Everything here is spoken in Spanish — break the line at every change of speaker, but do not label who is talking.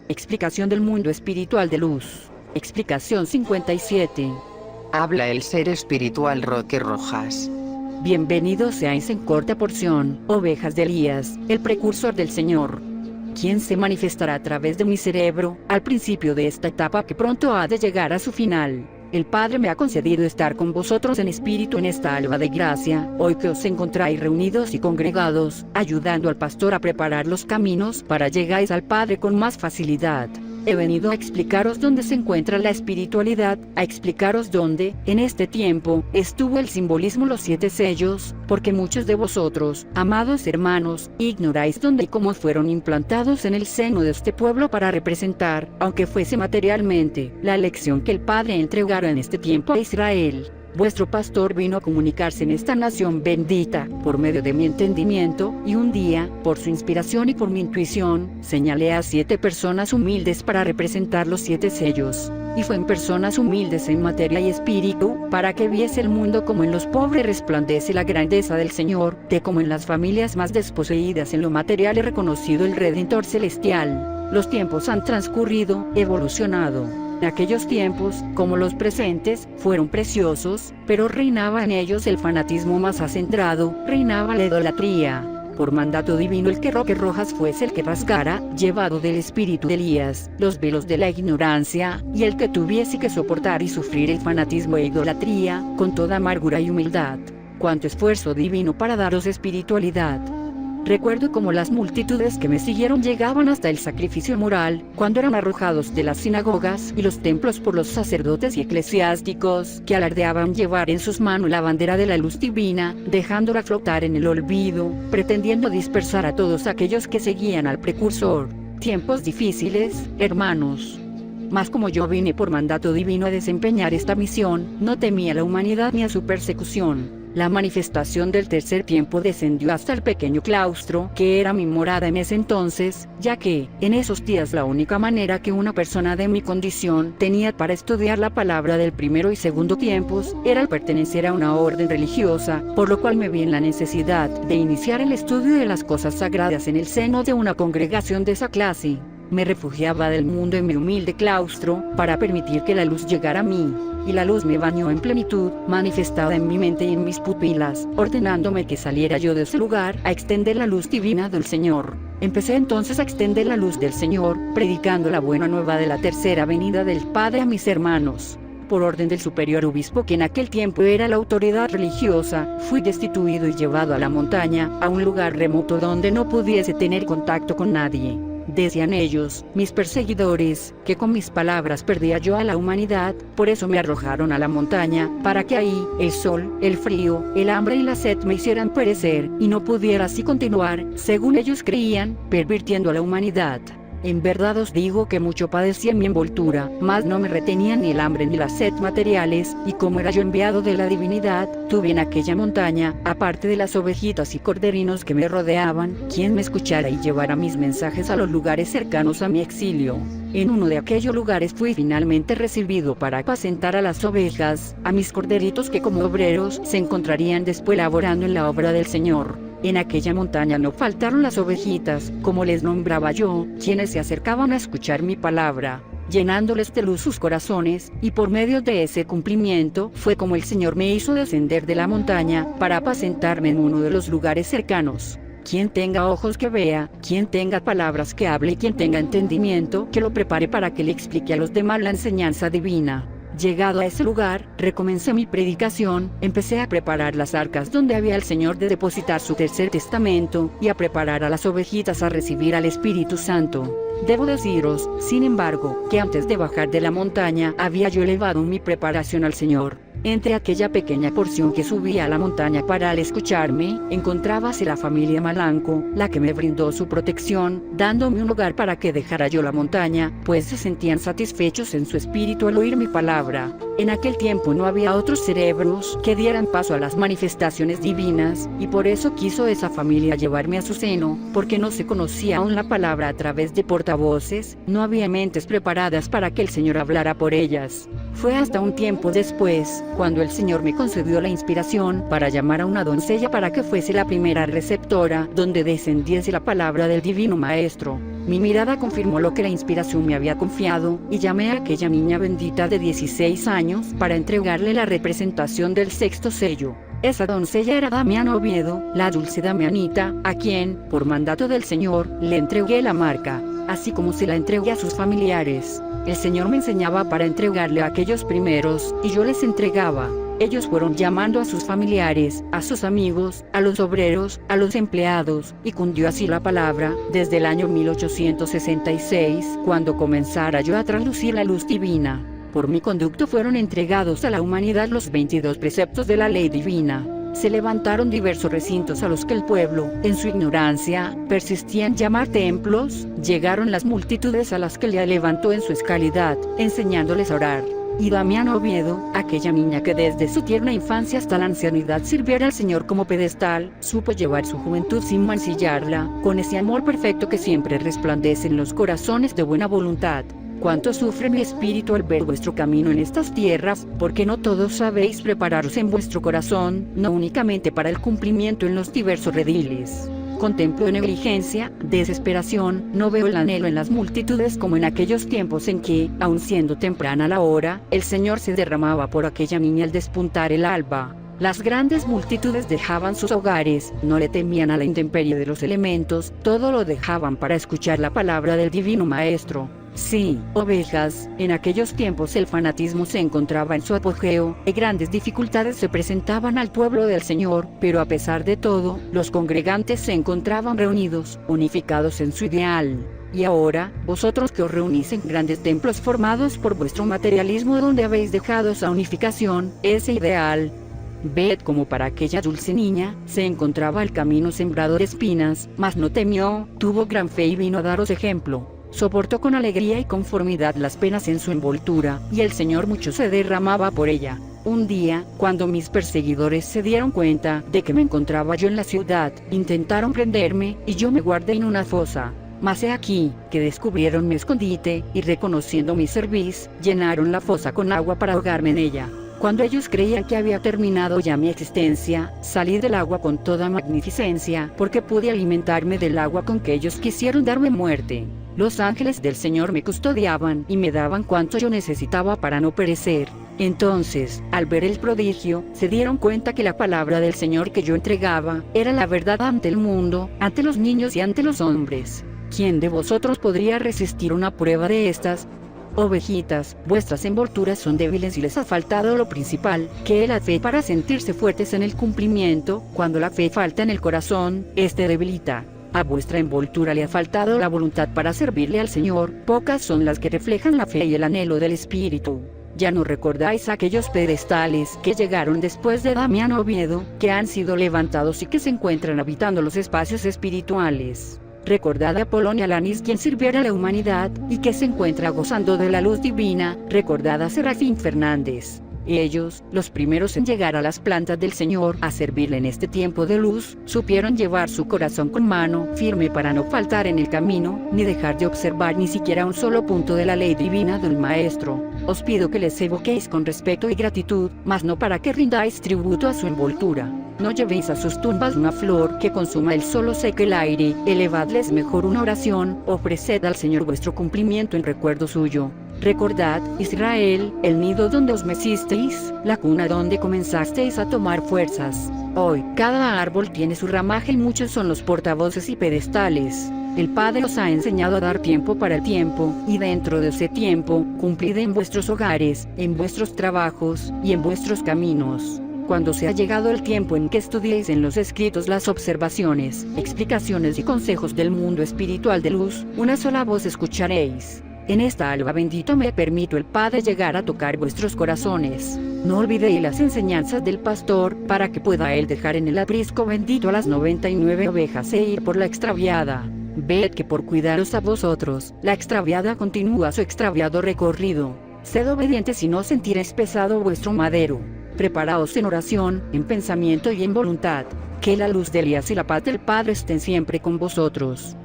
Explicación del mundo espiritual de luz. Explicación 57.
Habla el ser espiritual Roque Rojas.
Bienvenidos seáis en corta porción, ovejas de Elías, el precursor del Señor, quien se manifestará a través de mi cerebro, al principio de esta etapa que pronto ha de llegar a su final. El Padre me ha concedido estar con vosotros en espíritu en esta alba de gracia, hoy que os encontráis reunidos y congregados, ayudando al pastor a preparar los caminos para llegáis al Padre con más facilidad. He venido a explicaros dónde se encuentra la espiritualidad, a explicaros dónde, en este tiempo, estuvo el simbolismo los 7 sellos, porque muchos de vosotros, amados hermanos, ignoráis dónde y cómo fueron implantados en el seno de este pueblo para representar, aunque fuese materialmente, la elección que el Padre entregara en este tiempo a Israel. Vuestro pastor vino a comunicarse en esta nación bendita, por medio de mi entendimiento, y un día, por su inspiración y por mi intuición, señalé a 7 personas humildes para representar los 7 sellos. Y fue en personas humildes en materia y espíritu, para que viese el mundo como en los pobres resplandece la grandeza del Señor, de como en las familias más desposeídas en lo material he reconocido el Redentor celestial. Los tiempos han transcurrido, evolucionado. En aquellos tiempos, como los presentes, fueron preciosos, pero reinaba en ellos el fanatismo más acendrado, reinaba la idolatría. Por mandato divino el que Roque Rojas fuese el que rasgara, llevado del espíritu de Elías, los velos de la ignorancia, y el que tuviese que soportar y sufrir el fanatismo e idolatría, con toda amargura y humildad. Cuánto esfuerzo divino para daros espiritualidad. Recuerdo cómo las multitudes que me siguieron llegaban hasta el sacrificio moral, cuando eran arrojados de las sinagogas y los templos por los sacerdotes y eclesiásticos, que alardeaban llevar en sus manos la bandera de la luz divina, dejándola flotar en el olvido, pretendiendo dispersar a todos aquellos que seguían al precursor. Tiempos difíciles, hermanos. Mas como yo vine por mandato divino a desempeñar esta misión, no temí a la humanidad ni a su persecución. La manifestación del tercer tiempo descendió hasta el pequeño claustro, que era mi morada en ese entonces, ya que, en esos días la única manera que una persona de mi condición tenía para estudiar la palabra del primero y segundo tiempos, era el pertenecer a una orden religiosa, por lo cual me vi en la necesidad de iniciar el estudio de las cosas sagradas en el seno de una congregación de esa clase. Me refugiaba del mundo en mi humilde claustro, para permitir que la luz llegara a mí, y la luz me bañó en plenitud, manifestada en mi mente y en mis pupilas, ordenándome que saliera yo de ese lugar, a extender la luz divina del Señor. Empecé entonces a extender la luz del Señor, predicando la buena nueva de la tercera venida del Padre a mis hermanos. Por orden del superior obispo, que en aquel tiempo era la autoridad religiosa, fui destituido y llevado a la montaña, a un lugar remoto donde no pudiese tener contacto con nadie. Decían ellos, mis perseguidores, que con mis palabras perdía yo a la humanidad, por eso me arrojaron a la montaña, para que ahí, el sol, el frío, el hambre y la sed me hicieran perecer, y no pudiera así continuar, según ellos creían, pervirtiendo a la humanidad. En verdad os digo que mucho padecí en mi envoltura, mas no me retenían ni el hambre ni la sed materiales, y como era yo enviado de la divinidad, tuve en aquella montaña, aparte de las ovejitas y corderinos que me rodeaban, quien me escuchara y llevara mis mensajes a los lugares cercanos a mi exilio. En uno de aquellos lugares fui finalmente recibido para apacentar a las ovejas, a mis corderitos que como obreros se encontrarían después laborando en la obra del Señor. En aquella montaña no faltaron las ovejitas, como les nombraba yo, quienes se acercaban a escuchar mi palabra, llenándoles de luz sus corazones, y por medio de ese cumplimiento fue como el Señor me hizo descender de la montaña, para apacentarme en uno de los lugares cercanos. Quien tenga ojos que vea, quien tenga palabras que hable y quien tenga entendimiento que lo prepare para que le explique a los demás la enseñanza divina. Llegado a ese lugar, recomencé mi predicación, empecé a preparar las arcas donde había el Señor de depositar su tercer testamento, y a preparar a las ovejitas a recibir al Espíritu Santo. Debo deciros, sin embargo, que antes de bajar de la montaña había yo elevado mi preparación al Señor. Entre aquella pequeña porción que subía a la montaña para al escucharme, encontrábase la familia Malanco, la que me brindó su protección, dándome un lugar para que dejara yo la montaña, pues se sentían satisfechos en su espíritu al oír mi palabra. En aquel tiempo no había otros cerebros que dieran paso a las manifestaciones divinas, y por eso quiso esa familia llevarme a su seno, porque no se conocía aún la palabra a través de portavoces, no había mentes preparadas para que el Señor hablara por ellas. Fue hasta un tiempo después, cuando el Señor me concedió la inspiración para llamar a una doncella para que fuese la primera receptora, donde descendiese la palabra del Divino Maestro. Mi mirada confirmó lo que la inspiración me había confiado, y llamé a aquella niña bendita de 16 años para entregarle la representación del sexto sello. Esa doncella era Damián Oviedo, la dulce Damianita, a quien, por mandato del Señor, le entregué la marca, así como se la entregué a sus familiares. El Señor me enseñaba para entregarle a aquellos primeros, y yo les entregaba. Ellos fueron llamando a sus familiares, a sus amigos, a los obreros, a los empleados, y cundió así la palabra, desde el año 1866, cuando comenzara yo a traslucir la luz divina. Por mi conducto fueron entregados a la humanidad los 22 preceptos de la ley divina. Se levantaron diversos recintos a los que el pueblo, en su ignorancia, persistía en llamar templos. Llegaron las multitudes a las que le levantó en su escalidad, enseñándoles a orar. Y Damián Oviedo, aquella niña que desde su tierna infancia hasta la ancianidad sirviera al Señor como pedestal, supo llevar su juventud sin mancillarla, con ese amor perfecto que siempre resplandece en los corazones de buena voluntad. Cuánto sufre mi espíritu al ver vuestro camino en estas tierras, porque no todos sabéis prepararos en vuestro corazón, no únicamente para el cumplimiento en los diversos rediles. Contemplo negligencia, desesperación, no veo el anhelo en las multitudes como en aquellos tiempos en que, aun siendo temprana la hora, el Señor se derramaba por aquella niña al despuntar el alba. Las grandes multitudes dejaban sus hogares, no le temían a la intemperie de los elementos, todo lo dejaban para escuchar la palabra del Divino Maestro. Sí, ovejas, en aquellos tiempos el fanatismo se encontraba en su apogeo, y grandes dificultades se presentaban al pueblo del Señor, pero a pesar de todo, los congregantes se encontraban reunidos, unificados en su ideal. Y ahora, vosotros que os reunís en grandes templos formados por vuestro materialismo, donde habéis dejado esa unificación, ese ideal. Ved como para aquella dulce niña, se encontraba el camino sembrado de espinas, mas no temió, tuvo gran fe y vino a daros ejemplo. Soportó con alegría y conformidad las penas en su envoltura, y el Señor mucho se derramaba por ella. Un día, cuando mis perseguidores se dieron cuenta de que me encontraba yo en la ciudad, intentaron prenderme, y yo me guardé en una fosa. Mas he aquí, que descubrieron mi escondite, y reconociendo mi cerviz, llenaron la fosa con agua para ahogarme en ella. Cuando ellos creían que había terminado ya mi existencia, salí del agua con toda magnificencia, porque pude alimentarme del agua con que ellos quisieron darme muerte. Los ángeles del Señor me custodiaban y me daban cuanto yo necesitaba para no perecer. Entonces, al ver el prodigio, se dieron cuenta que la palabra del Señor que yo entregaba, era la verdad ante el mundo, ante los niños y ante los hombres. ¿Quién de vosotros podría resistir una prueba de estas? Ovejitas, vuestras envolturas son débiles y les ha faltado lo principal, que es la fe para sentirse fuertes en el cumplimiento. Cuando la fe falta en el corazón, este debilita. A vuestra envoltura le ha faltado la voluntad para servirle al Señor, pocas son las que reflejan la fe y el anhelo del Espíritu. Ya no recordáis aquellos pedestales que llegaron después de Damián Oviedo, que han sido levantados y que se encuentran habitando los espacios espirituales. Recordad a Apolonio Alanis, quien sirviera a la humanidad, y que se encuentra gozando de la luz divina. Recordad a Serafín Fernández. Ellos, los primeros en llegar a las plantas del Señor, a servirle en este tiempo de luz, supieron llevar su corazón con mano firme para no faltar en el camino, ni dejar de observar ni siquiera un solo punto de la ley divina del Maestro. Os pido que les evoquéis con respeto y gratitud, mas no para que rindáis tributo a su envoltura. No llevéis a sus tumbas una flor que consuma el sol o seque el aire, elevadles mejor una oración, ofreced al Señor vuestro cumplimiento en recuerdo suyo. Recordad, Israel, el nido donde os mecisteis, la cuna donde comenzasteis a tomar fuerzas. Hoy, cada árbol tiene su ramaje y muchos son los portavoces y pedestales. El Padre os ha enseñado a dar tiempo para el tiempo, y dentro de ese tiempo, cumplid en vuestros hogares, en vuestros trabajos, y en vuestros caminos. Cuando sea llegado el tiempo en que estudiéis en los escritos las observaciones, explicaciones y consejos del mundo espiritual de luz, una sola voz escucharéis. En esta alba bendito me permito el Padre llegar a tocar vuestros corazones. No olvidéis las enseñanzas del pastor, para que pueda él dejar en el aprisco bendito a las 99 ovejas e ir por la extraviada. Ved que por cuidaros a vosotros, la extraviada continúa su extraviado recorrido. Sed obedientes y no sentiréis pesado vuestro madero. Preparaos en oración, en pensamiento y en voluntad. Que la luz de Elías y la paz del Padre estén siempre con vosotros.